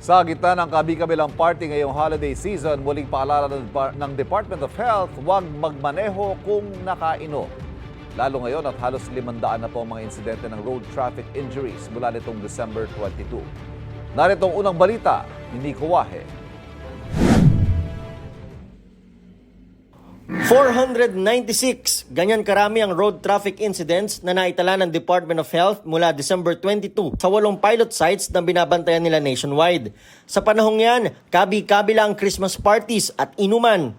Sa gitna ng kabi-kabilang party ngayong holiday season, muling paalala ng Department of Health, huwag magmaneho kung nakainom. Lalo ngayon at halos 500 na po ang mga insidente ng road traffic injuries mula nitong December 22. Narito ang unang balita ni Nico Wahe. 496, ganyan karami ang road traffic incidents na naitala ng Department of Health mula December 22 sa 8 pilot sites na binabantayan nila nationwide. Sa panahong yan, kabi-kabila ang Christmas parties at inuman.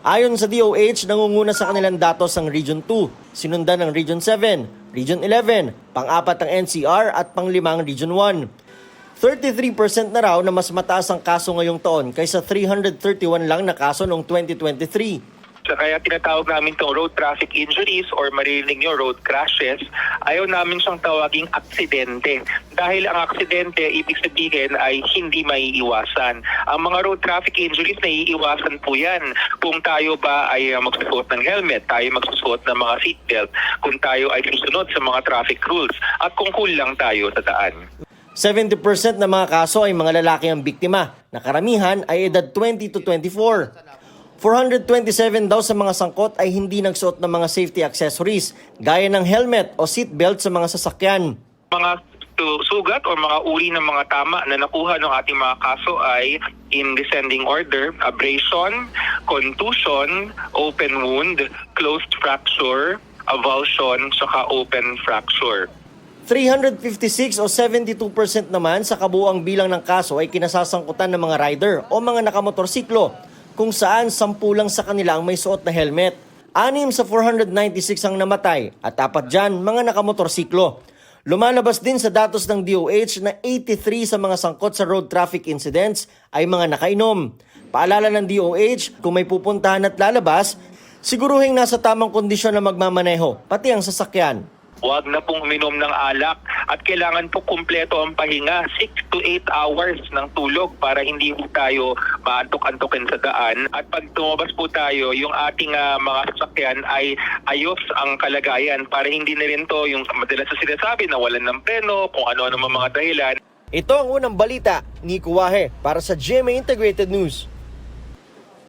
Ayon sa DOH, nangunguna sa kanilang datos ang Region 2, sinundan ng Region 7, Region 11, pang-4 ang NCR at pang-5 ang Region 1. 33% na raw na mas mataas ang kaso ngayong taon kaysa 331 lang na kaso noong 2023. Kaya tinatawag namin itong road traffic injuries or maririnig nyo road crashes, ayaw namin siyang tawaging aksidente. Dahil ang aksidente, ibig sabihin ay hindi maiiwasan. Ang mga road traffic injuries, naiiwasan po yan. Kung tayo ba ay magsusuot ng helmet, tayo magsusuot ng mga seatbelt, kung tayo ay susunod sa mga traffic rules, at kung cool lang tayo sa daan. 70% ng mga kaso ay mga lalaki ang biktima, na karamihan ay edad 20 to 24. 427 daw sa mga sangkot ay hindi nagsuot ng mga safety accessories, gaya ng helmet o seatbelt sa mga sasakyan. Mga sugat o mga uri ng mga tama na nakuha ng ating mga kaso ay in descending order: abrasion, contusion, open wound, closed fracture, avulsion, saka open fracture. 356 o 72% naman sa kabuuang bilang ng kaso ay kinasasangkutan ng mga rider o mga nakamotorsiklo, kung saan 10 lang sa kanila ang may suot na helmet. 6 sa 496 ang namatay at 4 dyan mga nakamotorsiklo. Lumalabas din sa datos ng DOH na 83 sa mga sangkot sa road traffic incidents ay mga nakainom. Paalala ng DOH, kung may pupuntahan at lalabas, siguruhing nasa tamang kondisyon na magmamaneho, pati ang sasakyan. Huwag na pong uminom ng alak at kailangan po kumpleto ang pahinga, 6 to 8 hours ng tulog para hindi po tayo maantok-antokin sa daan. At pag tumabas po tayo, yung ating mga sasakyan ay ayos ang kalagayan para hindi na rin to yung madalas na sinasabi na walan ng preno, kung ano-ano mga dahilan. Ito ang unang balita, Nico Wahe para sa GMA Integrated News.